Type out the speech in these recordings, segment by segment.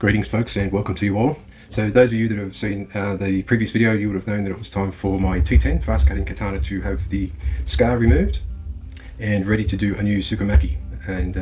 Greetings folks, and welcome to you all. So those of you that have seen the previous video, you would have known that it was time for my T10 fast cutting katana to have the scar removed and ready to do a new Tsuka, and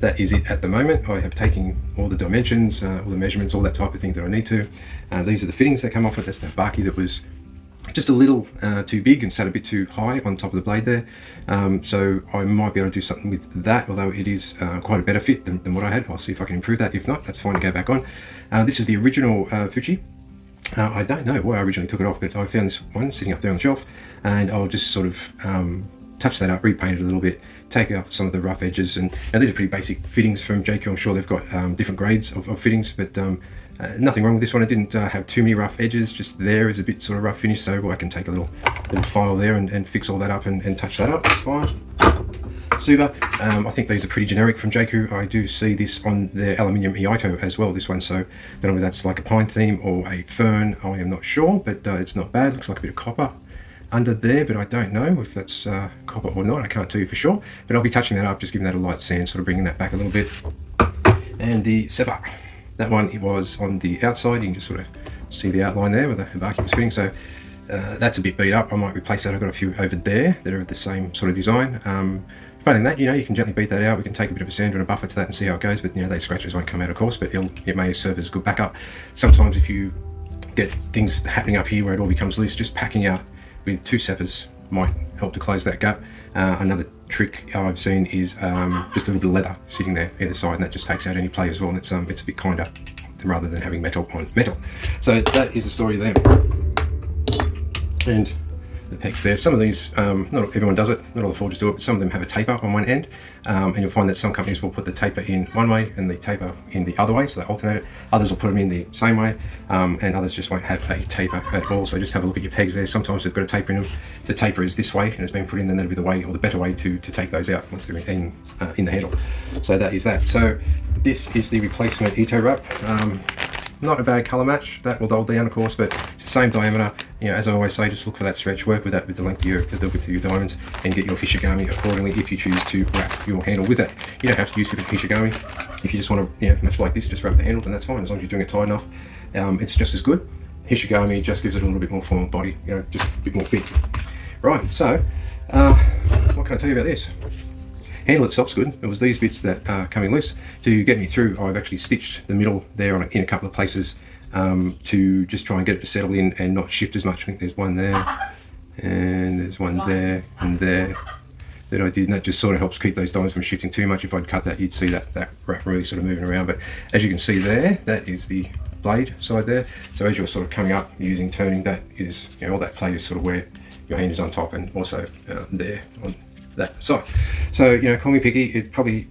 that is it at the moment. I have taken all the dimensions, all the measurements, all that type of thing that I need to. These are the fittings that come off it. That's the baki that was just a little too big and sat a bit too high on top of the blade there. So I might be able to do something with that, although it is quite a better fit than what I had. I'll see if I can improve that. If not, that's fine to go back on. This is the original Fuji. I don't know why I originally took it off, but I found this one sitting up there on the shelf, and I'll just sort of touch that up, repaint it a little bit, take out some of the rough edges. And now these are pretty basic fittings from JQ. I'm sure they've got different grades of fittings, but nothing wrong with this one. I didn't have too many rough edges. Just there is a bit sort of rough finish, so I can take a little file there and fix all that up and touch that up. That's fine. Super. I think these are pretty generic from JQ. I do see this on their aluminium Iaito as well, this one, so I don't know whether that's like a pine theme or a fern. I am not sure, but it's not bad. Looks like a bit of copper under there, but I don't know if that's copper or not. I can't tell you for sure, but I'll be touching that up, just giving that a light sand, sort of bringing that back a little bit. And the separ, that one, it was on the outside. You can just sort of see the outline there where the baki was fitting, so that's a bit beat up. I might replace that. I've got a few over there that are the same sort of design. Failing that, you can gently beat that out. We can take a bit of a sander and a buffer to that and see how it goes, but those scratches won't come out, of course, but it may serve as a good backup. Sometimes if you get things happening up here where it all becomes loose, just packing out with two seppers might help to close that gap. Another trick I've seen is just a little bit of leather sitting there either side, and that just takes out any play as well, and it's a bit kinder rather than having metal on metal. So that is the story there. And the pecs there, some of these, not everyone does it, not all the forgers do it, but some of them have a taper on one end, and you'll find that some companies will put the taper in one way and the taper in the other way, so they alternate it. Others will put them in the same way, and others just won't have a taper at all. So just have a look at your pegs there. Sometimes they've got a taper in them. If the taper is this way and it's been put in, then that'll be the way, or the better way to take those out once they're in the handle. So that is that. So this is the replacement Ito wrap. Not a bad colour match. That will dull down, of course, but it's the same diameter. As I always say, just look for that stretch. Work with that with the length of your diamonds, and get your Hishigami accordingly if you choose to wrap your handle with that. You don't have to use different Hishigami. If you just want to, much like this, just wrap the handle, and that's fine as long as you're doing it tight enough. It's just as good. Hishigami just gives it a little bit more formal body, just a bit more fit. Right. So, what can I tell you about this? Handle itself's good. It was these bits that are coming loose. To get me through, I've actually stitched the middle there in a couple of places to just try and get it to settle in and not shift as much. I think there's one there, and there's one there and there that I did, and that just sort of helps keep those diamonds from shifting too much. If I'd cut that, you'd see that wrap really sort of moving around. But as you can see there, that is the blade side there. So as you're sort of coming up using turning, that is, all that plate is sort of where your hand is on top, and also there on that side. So call me picky. It probably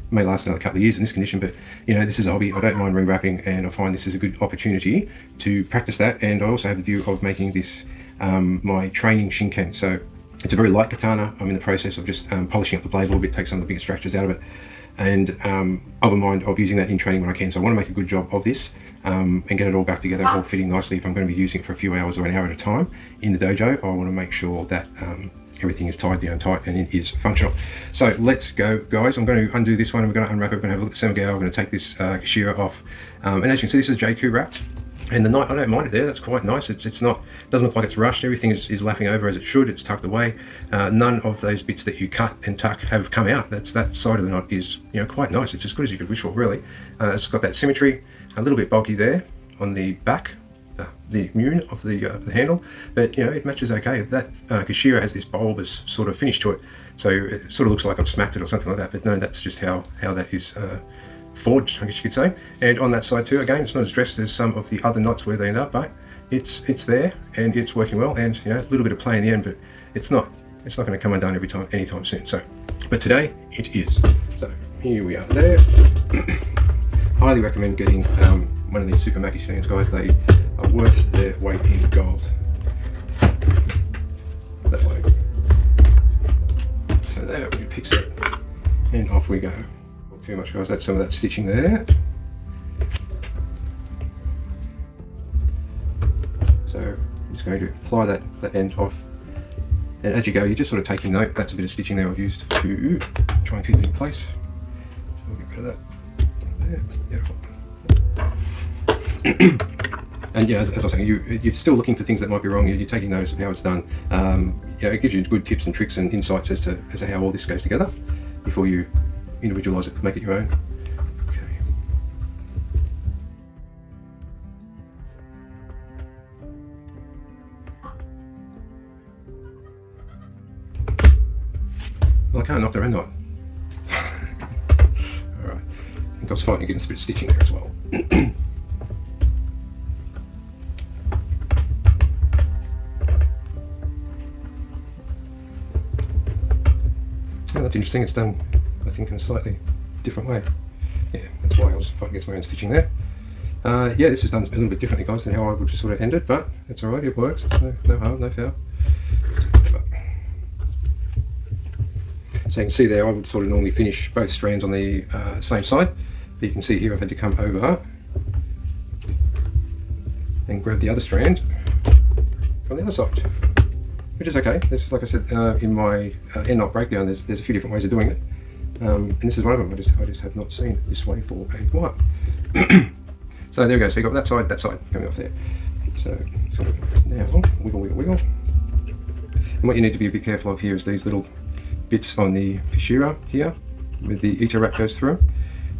may last another couple of years in this condition, but this is a hobby. I don't mind rewrapping, and I find this is a good opportunity to practice that. And I also have the view of making this my training shinken. So it's a very light katana. I'm in the process of just polishing up the blade a little bit, take some of the bigger structures out of it, and I wouldn't mind of using that in training when I can. So I want to make a good job of this and get it all back together, all fitting nicely. If I'm going to be using it for a few hours or an hour at a time in the dojo, I want to make sure that everything is tied down tight and it is functional. So let's go, guys. I'm going to undo this one, and we're going to unwrap it. We're going to have a look at the Samagao. We're going to take this shearer off, and as you can see, this is JQ wrapped. And the knife, I don't mind it there. That's quite nice. It's not, doesn't look like it's rushed. Everything is lapping over as it should. It's tucked away. None of those bits that you cut and tuck have come out. That side of the knot is quite nice. It's as good as you could wish for, really. It's got that symmetry. A little bit bulky there on the back, the mune of the handle, but it matches okay. That Kashira has this bulbous sort of finish to it, so it sort of looks like I've smacked it or something like that. But no, that's just how that is forged, I guess you could say. And on that side too, again, it's not as dressed as some of the other knots where they end up, but it's there and it's working well. And a little bit of play in the end, but it's not going to come undone anytime soon. So, but today it is. So here we are there. Highly recommend getting one of these Tsuka stands, guys. They are worth their weight in gold. That way. So there, we fix it, and off we go. Not too much, guys. That's some of that stitching there. So I'm just going to fly that end off, and as you go, you're just sort of taking note. That's a bit of stitching there I've used to try and keep it in place. So we'll get rid of that. There, beautiful. And yeah, as I was saying, you're still looking for things that might be wrong. You're taking notice of how it's done. It gives you good tips and tricks and insights as to how all this goes together before you individualize it, make it your own. Okay. Well, I can't knock their own knot. All right. I think I was fighting against a bit of stitching there as well. Oh, that's interesting. It's done, I think, in a slightly different way. Yeah, that's why I was fighting against my own stitching there. Yeah, this is done a little bit differently, guys, than how I would just sort of end it, but it's alright, it works. No harm, no foul. So you can see there, I would sort of normally finish both strands on the same side, but you can see here I've had to come over and grab the other strand from the other side, which is okay. This, like I said in my end knot breakdown, there's a few different ways of doing it, and this is one of them. I just have not seen this way for a while. So there we go. So you got that side coming off there. So sort of now wiggle, wiggle, wiggle. And what you need to be a bit careful of here is these little bits on the fissura here, with the Ita wrap goes through.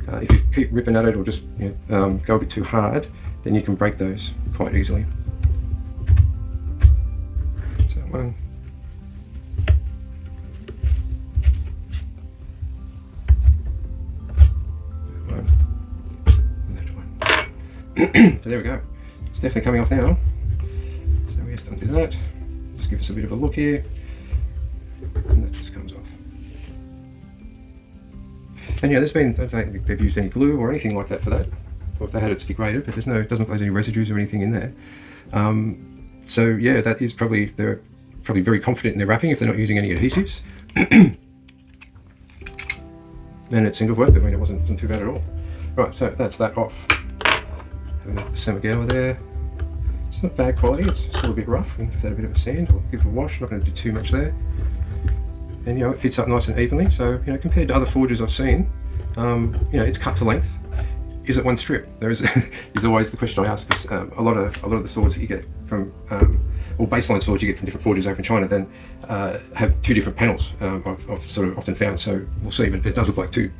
If you keep ripping at it or just go a bit too hard, then you can break those quite easily. So one. So there we go. It's definitely coming off now. So we just undo that. Just give us a bit of a look here. And that just comes off. And yeah, I don't think they've used any glue or anything like that for that. Or if they had it stick rated, but it doesn't cause any residues or anything in there. So yeah, that is they're probably very confident in their wrapping if they're not using any adhesives. And it seemed to have worked. I mean, it wasn't too bad at all. Right, so that's that off. Having the Samigawa there. It's not bad quality, it's still a bit rough. We can give that a bit of a sand or give it a wash. Not going to do too much there. And it fits up nice and evenly. So compared to other forges I've seen, it's cut to length. Is it one strip? There is always the question I ask, because a lot of the swords that you get from or baseline swords you get from different forges over in China then have two different panels. I've sort of often found, so we'll see, but it does look like two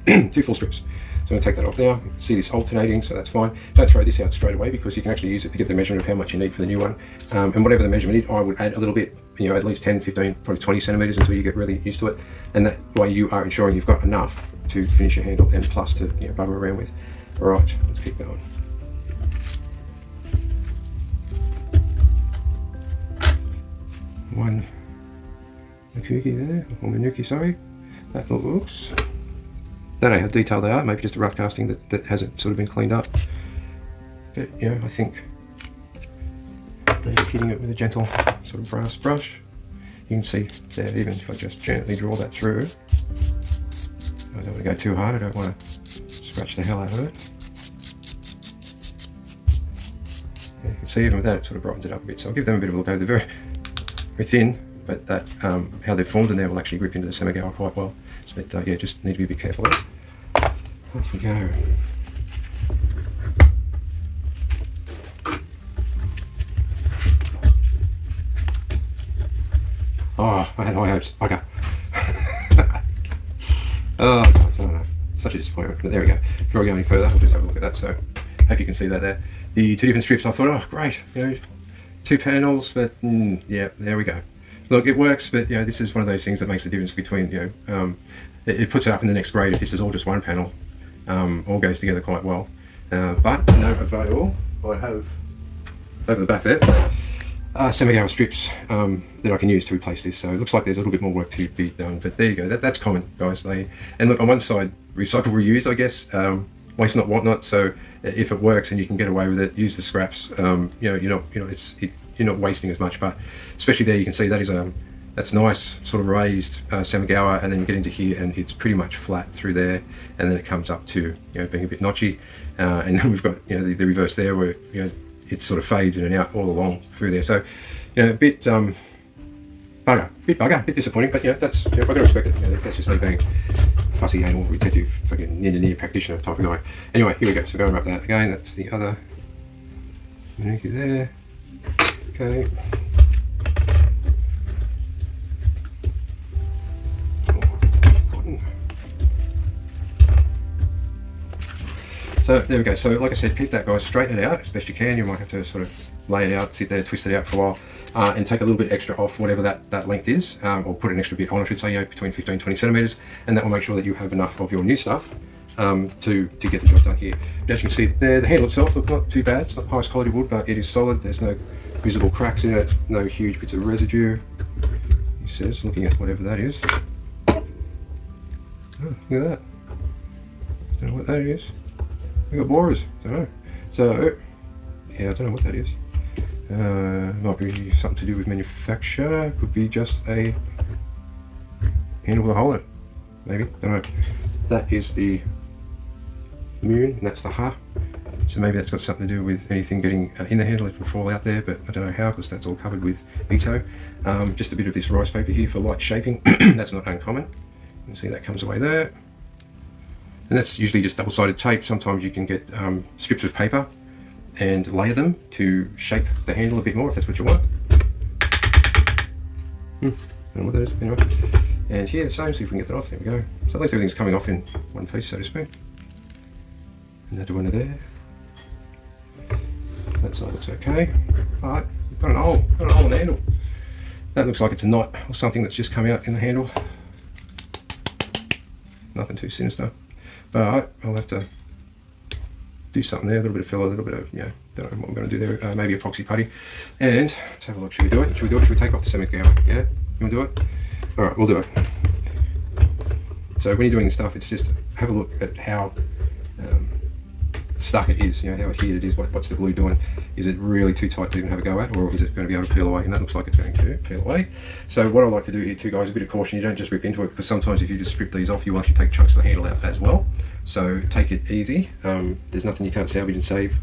full strips. So I'm going to take that off now. You can see this alternating, so that's fine. Don't throw this out straight away, because you can actually use it to get the measurement of how much you need for the new one. And whatever the measurement is, I would add a little bit, at least 10, 15, probably 20 centimeters until you get really used to it. And that way you are ensuring you've got enough to finish your handle and plus to bugger around with. All right, let's keep going. One Makuki there, or Manuki, sorry. That looks. Don't know how detailed they are, maybe just a rough casting that hasn't sort of been cleaned up. But I think maybe hitting it with a gentle sort of brass brush. You can see there, even if I just gently draw that through, I don't want to go too hard, I don't want to scratch the hell out of it. You can see even with that it sort of brightens it up a bit, so I'll give them a bit of a look over. They're very thin, but that how they're formed in there will actually grip into the Samigawa quite well. But yeah, just need to be a bit careful there. Off we go. Oh, I had high hopes. Okay. Oh, I don't know. Such a disappointment. But there we go. Before we go any further, we'll just have a look at that. So, hope you can see that there. The two different strips, I thought, oh, great. Two panels, but yeah, there we go. Look, it works, but this is one of those things that makes the difference between it puts it up in the next grade if this is all just one panel. All goes together quite well. But no avail. I have over the back there Samigawa strips that I can use to replace this. So it looks like there's a little bit more work to be done, but there you go. That's common, guys. And look, on one side, recycle, reuse, I guess. Waste not, want not. So if it works and you can get away with it, use the scraps. You're not wasting as much. But especially there, you can see that is that's nice, sort of raised Samigawa, and then you get into here and it's pretty much flat through there, and then it comes up to being a bit notchy, and then we've got the reverse there where it sort of fades in and out all along through there. So a bit bugger, bit disappointing, but that's I've got to respect it. That's just me being fussy anal repetitive fucking engineer practitioner type of guy. Anyway, here we go. So going up that again. That's the other Maniki there. Okay. So there we go. So like I said, keep that, guys, straighten it out as best you can. You might have to sort of lay it out, sit there, twist it out for a while, and take a little bit extra off whatever that length is, or put an extra bit on, I should say, you know, between 15 and 20 centimeters, and that will make sure that you have enough of your new stuff to get the job done here. But as you can see there, the handle itself looks not too bad. It's not the highest quality wood, but it is solid. There's no visible cracks in it, no huge bits of residue. He says, looking at whatever that is. Oh, look at that. Don't know what that is. We got borers. Don't know. So yeah, I don't know what that is. Might be something to do with manufacture. Could be just a handle with a hole in it. Maybe. Don't know. That is the moon, and that's the ha. So maybe that's got something to do with anything getting in the handle. It will fall out there, but I don't know how, because that's all covered with Ito. Just a bit of this rice paper here for light shaping. That's not uncommon. You can see that comes away there. And that's usually just double-sided tape. Sometimes you can get strips of paper and layer them to shape the handle a bit more if that's what you want. I don't know what that is, anyway. And here the same, see if we can get that off. There we go. So at least everything's coming off in one piece, so to speak. Another one there. That side looks okay. Alright, we've got an hole in the handle. That looks like it's a knot or something that's just come out in the handle. Nothing too sinister. But I'll have to do something there, a little bit of filler, a little bit of, you know, don't know what I'm going to do there, maybe a proxy putty. And let's have a look. Should we do it? Should we do it? Should we take off the ceramic gower? Yeah? You want to do it? Alright, we'll do it. So when you're doing this stuff, it's just have a look at how stuck it is, you know, how adhered it is, what's the glue doing. Is it really too tight to even have a go at, or is it going to be able to peel away? And that looks like it's going to peel away. So what I like to do here too, guys, a bit of caution, you don't just rip into it, because sometimes if you just strip these off, you actually take chunks of the handle out as well. So take it easy. There's nothing you can't salvage and save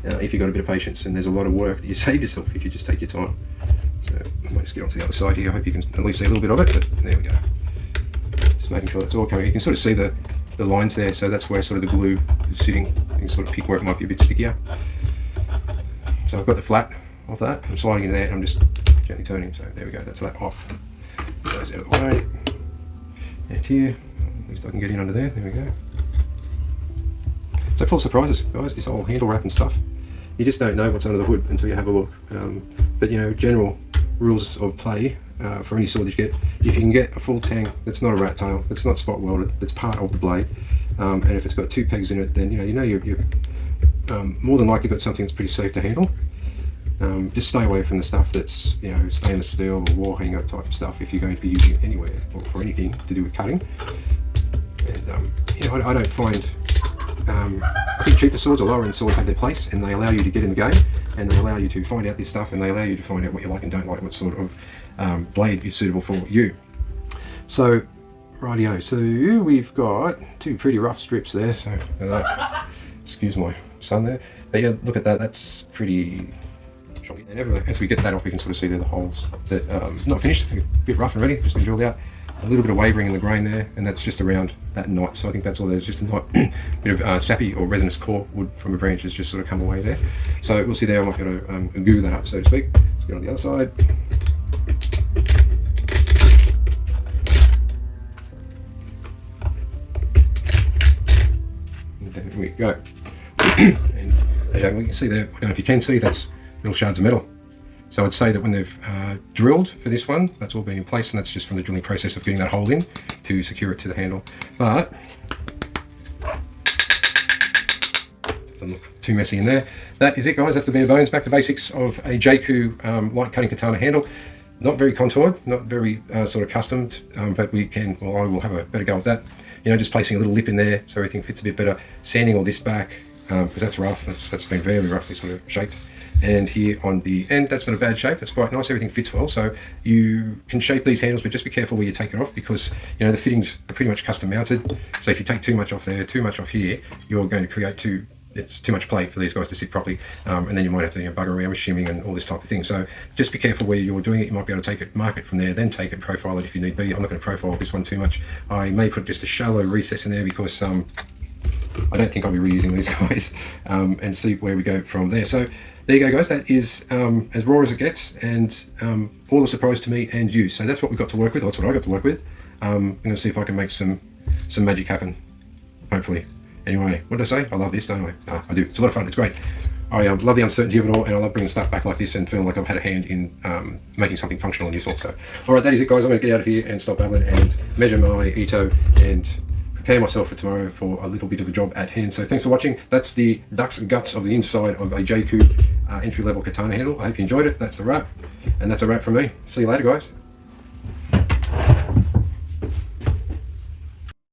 if you've got a bit of patience, and there's a lot of work that you save yourself if you just take your time. So I might just get onto the other side here. I hope you can at least see a little bit of it, but there we go. Just making sure that's all coming. You can sort of see the lines there, so that's where sort of the glue is sitting. You can sort of pick where it might be a bit stickier. So I've got the flat of that. I'm sliding in there and I'm just gently turning. So there we go, that's that off. Goes out of the way. And here, at least I can get in under there. There we go. So full surprises, guys, this whole handle wrap and stuff. You just don't know what's under the hood until you have a look. But you know, general rules of play for any sword that you get, if you can get a full tang that's not a rat tail, that's not spot welded, that's part of the blade, and if it's got 2 pegs in it, then you know you're more than likely got something that's pretty safe to handle. Just stay away from the stuff that's, you know, stainless steel or wall hanger type of stuff if you're going to be using it anywhere or for anything to do with cutting. And you know, I don't find, I think cheaper swords or lower end swords have their place, and they allow you to get in the game, and they allow you to find out this stuff, and they allow you to find out what you like and don't like, what sort of blade is suitable for you. So rightio, so we've got 2 pretty rough strips there, so excuse my son there, but yeah, look at that, that's pretty shocking. And as we get that off, we can sort of see there the holes that not finished, a bit rough and ready, just been drilled out. A little bit of wavering in the grain there, and that's just around that knot. So I think that's all there's, just a knot, bit of sappy or resinous core wood from a branch has just sort of come away there. So we'll see there, I might be able to glue that up, so to speak. Let's go on the other side. And there we go. And as we can see there, I don't know if you can see, that's little shards of metal. So I'd say that when they've drilled for this one, that's all been in place, and that's just from the drilling process of getting that hole in to secure it to the handle. But doesn't look too messy in there. That is it, guys. That's the bare bones. Back to basics of a Jakku light cutting katana handle. Not very contoured, not very sort of customed, but we can, well, I will have a better go at that. You know, just placing a little lip in there so everything fits a bit better. Sanding all this back, because that's rough. That's been very roughly sort of shaped. And here on the end, that's not a bad shape, that's quite nice, everything fits well. So you can shape these handles, but just be careful where you take it off, because you know the fittings are pretty much custom mounted. So if you take too much off there, too much off here, you're going to create it's too much plate for these guys to sit properly, and then you might have to, you know, bugger around with shimming and all this type of thing. So just be careful where you're doing it. You might be able to take it, mark it from there, then take it, profile it if you need be. I'm not going to profile this one too much. I may put just a shallow recess in there, because I don't think I'll be reusing these guys, and see where we go from there. So there you go, guys. That is as raw as it gets, and all a surprise to me and you. So that's what we've got to work with. That's what I got to work with. I'm going to see if I can make some magic happen, hopefully. Anyway, what did I say? I love this, don't I? I do. It's a lot of fun. It's great. I love the uncertainty of it all, and I love bringing stuff back like this and feeling like I've had a hand in making something functional and useful. So, all right, that is it, guys. I'm going to get out of here and stop babbling and measure my Ito and prepare myself for tomorrow for a little bit of a job at hand. So thanks for watching. That's the duck's guts of the inside of a J-Ku entry-level katana handle. I hope you enjoyed it. That's the wrap, and that's a wrap from me. See you later, guys.